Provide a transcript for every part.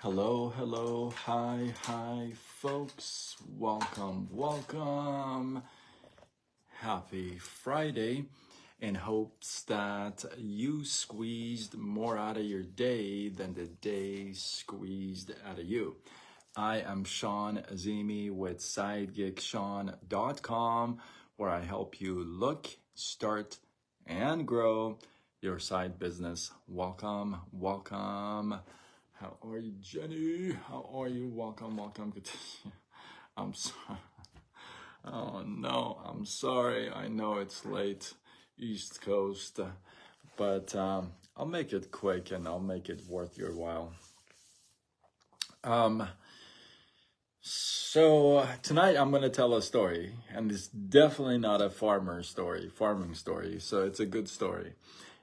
Hello, hi, folks. Welcome. Happy Friday. In hopes that you squeezed more out of your day than the day squeezed out of you. I am Sean Azimi with SideGigSean.com, where I help you look, start, and grow your side business. Welcome. How are you, Jenny? How are you? Welcome. Good to see you. I'm sorry. Oh no, I'm sorry. I know it's late, East Coast, but I'll make it quick and I'll make it worth your while. So tonight I'm gonna tell a story, and it's definitely not a farming story. So it's a good story.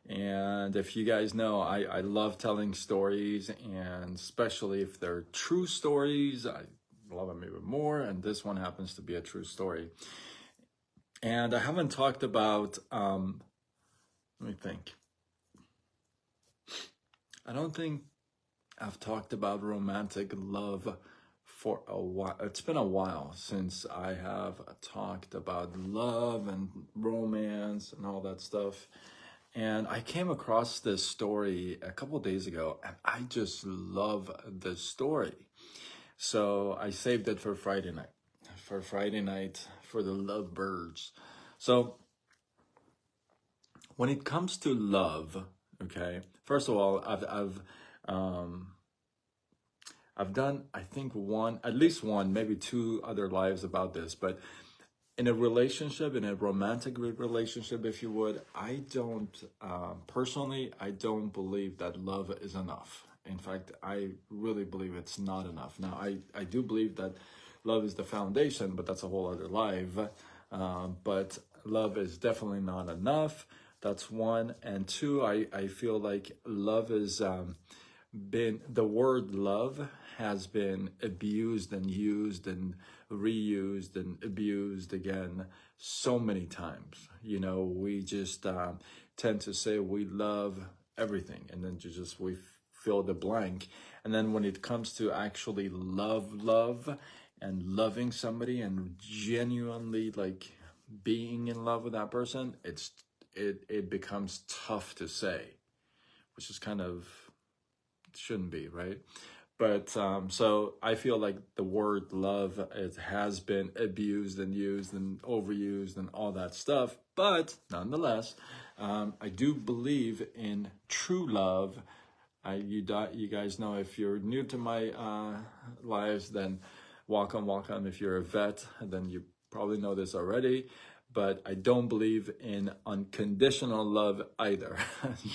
And if you guys know, I love telling stories, and especially if they're true stories, I love them even more. And this one happens to be a true story. And I haven't talked about, let me think. I don't think I've talked about romantic love for a while. It's been a while since I have talked about love and romance and all that stuff. And I came across this story a couple of days ago, and I just love the story. So I saved it for Friday night, for the lovebirds. So when it comes to love, okay, first of all, I've done, I think at least one, maybe two other lives about this, but in a relationship, in a romantic relationship, if you would, personally, I don't believe that love is enough. In fact, I really believe it's not enough. Now, I do believe that love is the foundation, but that's a whole other life. But love is definitely not enough. That's one. And two, I feel like love is the word love has been abused and used and reused and abused again so many times. You know, we just tend to say we love everything, and then we fill the blank. And then when it comes to actually love and loving somebody and genuinely like being in love with that person, it becomes tough to say, which is kind of shouldn't be, right? But so I feel like the word love, it has been abused and used and overused and all that stuff. But nonetheless, I do believe in true love. You guys know, if you're new to my lives, then welcome. If you're a vet, then you probably know this already. But I don't believe in unconditional love either.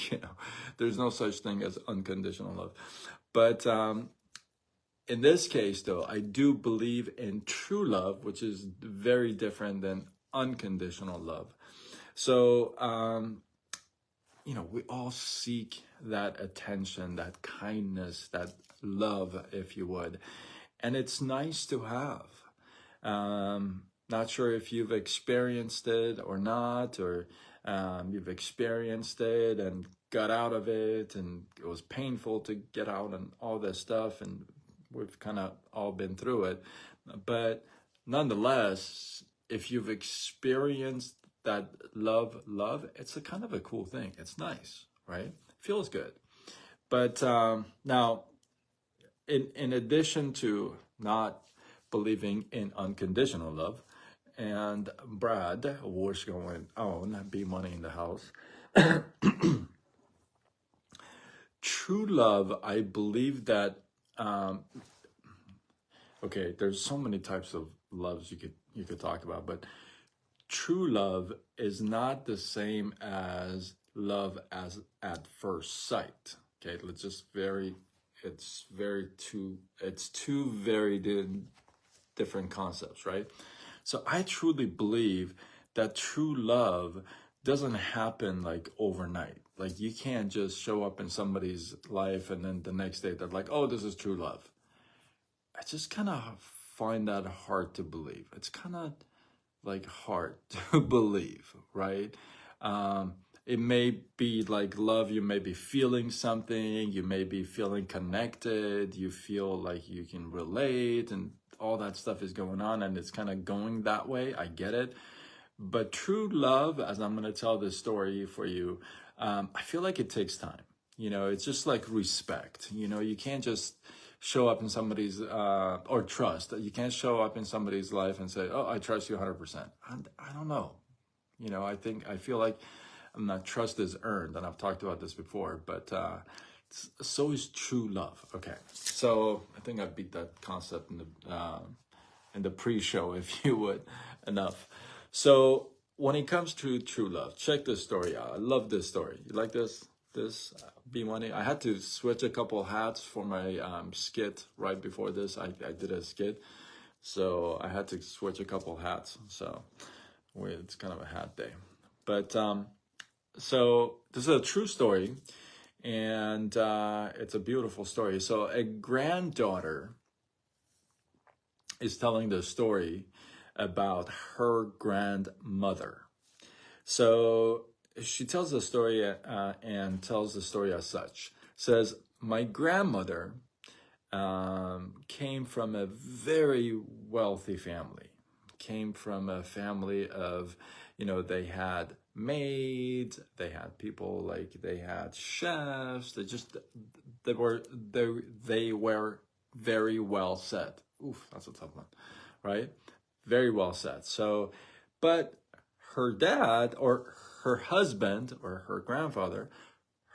You know, there's no such thing as unconditional love. But in this case, though, I do believe in true love, which is very different than unconditional love. So, you know, we all seek that attention, that kindness, that love, if you would. And it's nice to have. Not sure if you've experienced it or not, or you've experienced it and got out of it, and it was painful to get out and all this stuff, and we've kind of all been through it. But nonetheless, if you've experienced that love, it's a kind of a cool thing. It's nice, right? Feels good. But now, in addition to not believing in unconditional love, and Brad, what's going on? Be money in the house. True love, I believe that. Okay, there's so many types of loves you could talk about, but true love is not the same as love as at first sight. Okay, it's two very different concepts, right? So I truly believe that true love doesn't happen like overnight. Like, you can't just show up in somebody's life and then the next day they're like, oh, this is true love. I just kind of find that hard to believe. It's kind of like hard to believe, right? It may be like love, you may be feeling something, you may be feeling connected, you feel like you can relate, and all that stuff is going on, and it's kind of going that way. I get it. But true love, as I'm going to tell this story for you, I feel like it takes time. It's just like respect. You can't just show up in somebody's, or trust. You can't show up in somebody's life and say, oh, I trust you 100%. I don't know. I feel like trust is earned, and I've talked about this before, but so is true love. Okay, so I think I beat that concept in the pre-show, if you would, enough. So when it comes to true love, check this story out. I love this story. You like this? B-Money? I had to switch a couple hats for my skit right before this. I did a skit, so I had to switch a couple hats. So it's kind of a hat day. But so this is a true story, and it's a beautiful story. So a granddaughter is telling the story about her grandmother. So she tells the story and tells the story as such. Says, my grandmother came from a very wealthy family. Came from a family of, they had maids, they had people, like they had chefs. They were very well set. Oof, that's a tough one, right? Very well set. So, but her dad or her husband or her grandfather,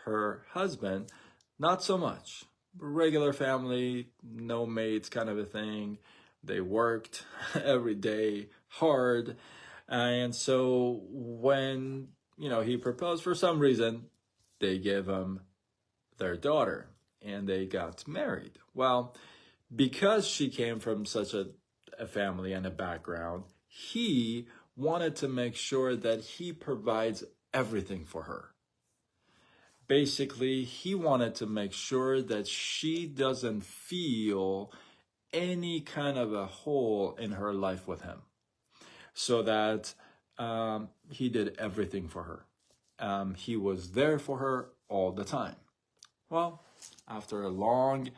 her husband, not so much. Regular family, no maids kind of a thing. They worked every day hard. And so when, he proposed, for some reason, they gave him their daughter and they got married. Well, because she came from such a family and a background, he wanted to make sure that he provides everything for her. Basically, he wanted to make sure that she doesn't feel any kind of a hole in her life with him, so that he did everything for her. He was there for her all the time. Well, after a long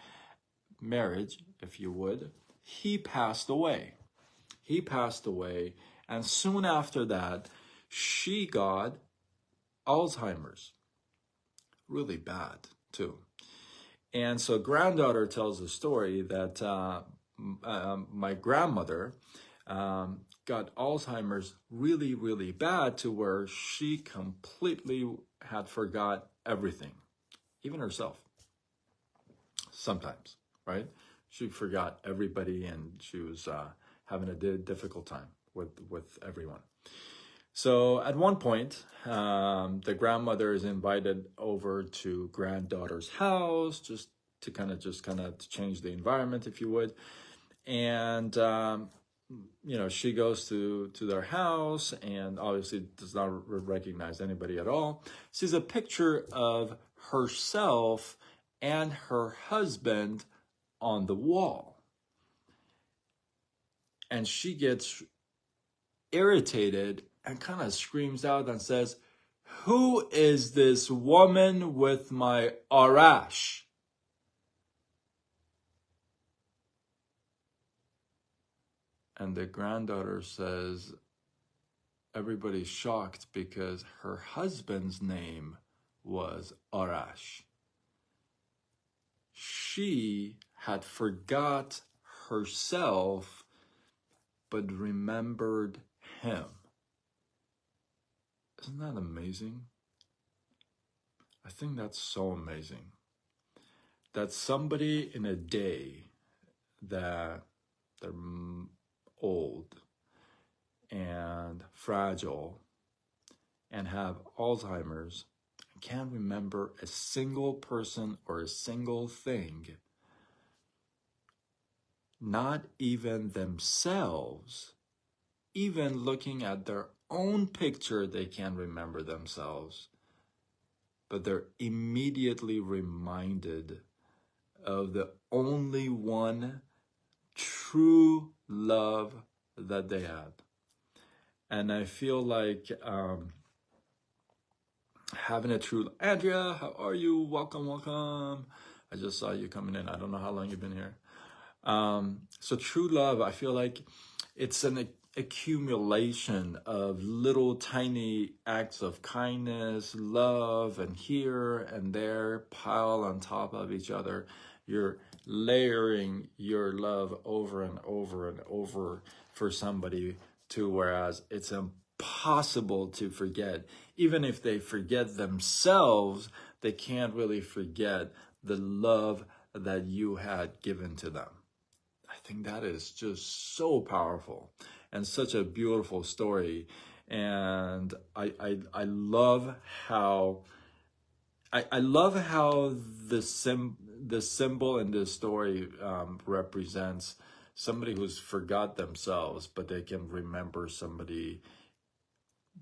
marriage, if you would, he passed away. And soon after that, she got Alzheimer's. Really bad, too. And so granddaughter tells a story that my grandmother got Alzheimer's really, really bad, to where she completely had forgot everything, even herself. Sometimes, right? She forgot everybody, and she was having a difficult time with everyone. So at one point, the grandmother is invited over to granddaughter's house, just to change the environment, if you would. And she goes to their house, and obviously does not recognize anybody at all. Sees a picture of herself and her husband on the wall. And she gets irritated and kind of screams out and says, "Who is this woman with my Arash?" And the granddaughter says, everybody's shocked because her husband's name was Arash. She had forgot herself, but remembered him. Isn't that amazing? I think that's so amazing. That somebody in a day that they're old and fragile and have Alzheimer's, can't remember a single person or a single thing, not even themselves. Even looking at their own picture, they can't remember themselves, but they're immediately reminded of the only one true love that they had. And I feel like Having a true Andrea, how are you? Welcome, welcome. I just saw you coming in. I don't know how long you've been here. So true love, I feel like it's an accumulation of little tiny acts of kindness, love, and here and there piled on top of each other. You're layering your love over and over and over for somebody to whereas it's impossible to forget. Even if they forget themselves, they can't really forget the love that you had given to them. I think that is just so powerful and such a beautiful story. And I love how I love how the symbol in this story represents somebody who's forgot themselves, but they can remember somebody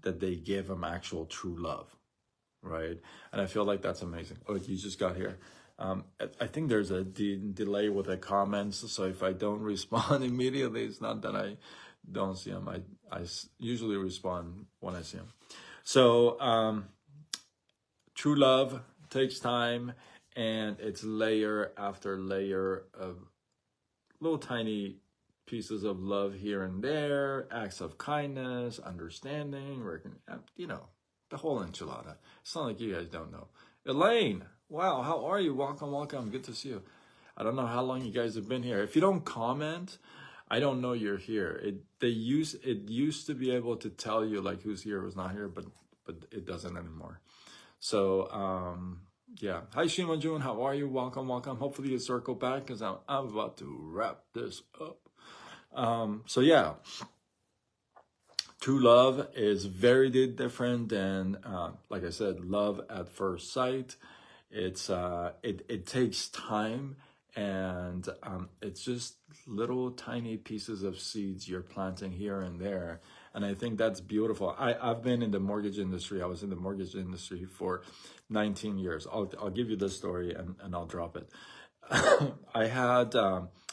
that they gave them actual true love, right? And I feel like that's amazing. Oh, you just got here. I think there's a delay with the comments, so if I don't respond immediately, it's not that I don't see them. I usually respond when I see them. So true love takes time, and it's layer after layer of little tiny pieces of love here and there, acts of kindness, understanding, you know, the whole enchilada. It's not like you guys don't know. Elaine, wow, how are you? Welcome, welcome. Good to see you. I don't know how long you guys have been here. If you don't comment, I don't know you're here. It used to be able to tell you like who's here, who's not here, but it doesn't anymore. So yeah. Hi Shima June, how are you? Welcome, welcome. Hopefully you circle back because I'm about to wrap this up. So yeah, true love is very different than, like I said, love at first sight. It takes time, and it's just little tiny pieces of seeds you're planting here and there. And I think that's beautiful. I've been in the mortgage industry. I was in the mortgage industry for 19 years. I'll give you this story and I'll drop it. I had,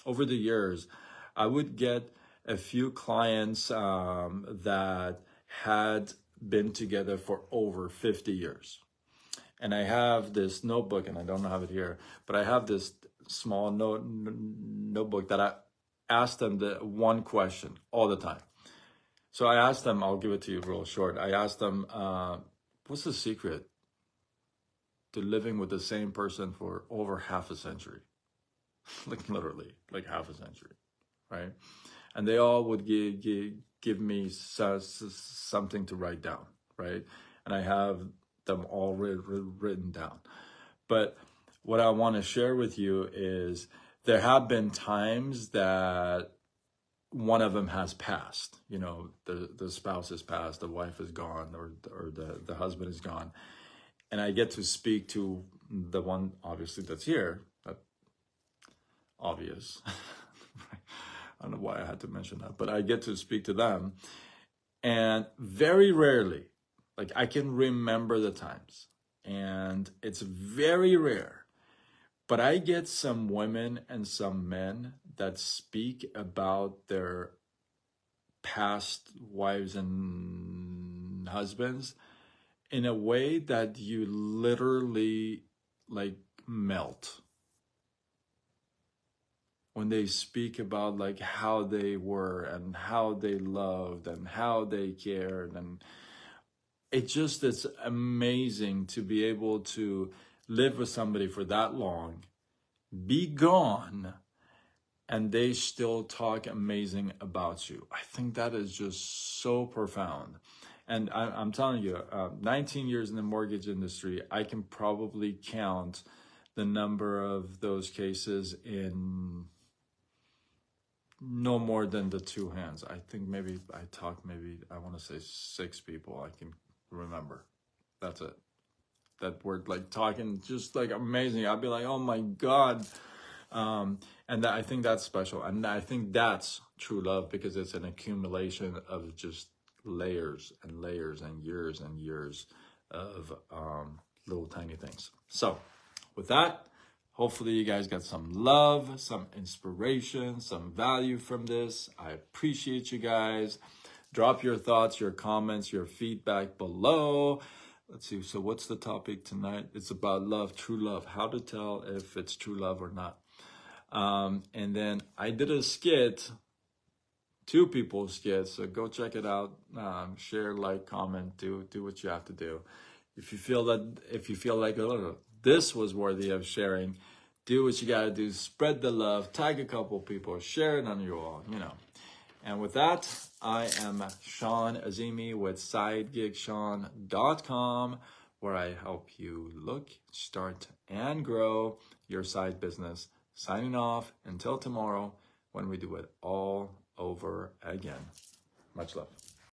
over the years, I would get a few clients that had been together for over 50 years. And I have this notebook, and I don't have it here, but I have this small notebook that I asked them the one question all the time. So I asked them, I'll give it to you real short. I asked them, what's the secret to living with the same person for over half a century? Like literally, like half a century, right? And they all would give me something to write down, right? And I have them all written down. But what I want to share with you is there have been times that one of them has passed. You know, the spouse has passed, the wife is gone, or the husband is gone. And I get to speak to the one, obviously, that's here. That obvious. I don't know why I had to mention that, but I get to speak to them. And very rarely, like I can remember the times, and it's very rare, but I get some women and some men that speak about their past wives and husbands in a way that you literally like melt when they speak about like how they were and how they loved and how they cared. And it's amazing to be able to live with somebody for that long, be gone, and they still talk amazing about you. I think that is just so profound. And I'm telling you, 19 years in the mortgage industry, I can probably count the number of those cases in no more than the two hands. I think maybe I want to say 6 people I can remember. That's it. That we're like talking just like amazing. I'd be like, oh my God. And I think that's special. And I think that's true love because it's an accumulation of just layers and layers and years of little tiny things. So with that, hopefully you guys got some love, some inspiration, some value from this. I appreciate you guys. Drop your thoughts, your comments, your feedback below. let's see. So what's the topic tonight? It's about love, true love. How to tell if it's true love or not. And then I did a skit, 2 people skit. So go check it out. Share, like, comment, do what you have to do. If you feel like, oh, this was worthy of sharing, do what you gotta do. Spread the love. Tag a couple people. Share it on your wall. And with that, I am Sean Azimi with SideGigSean.com, where I help you look, start, and grow your side business. Signing off until tomorrow when we do it all over again. Much love.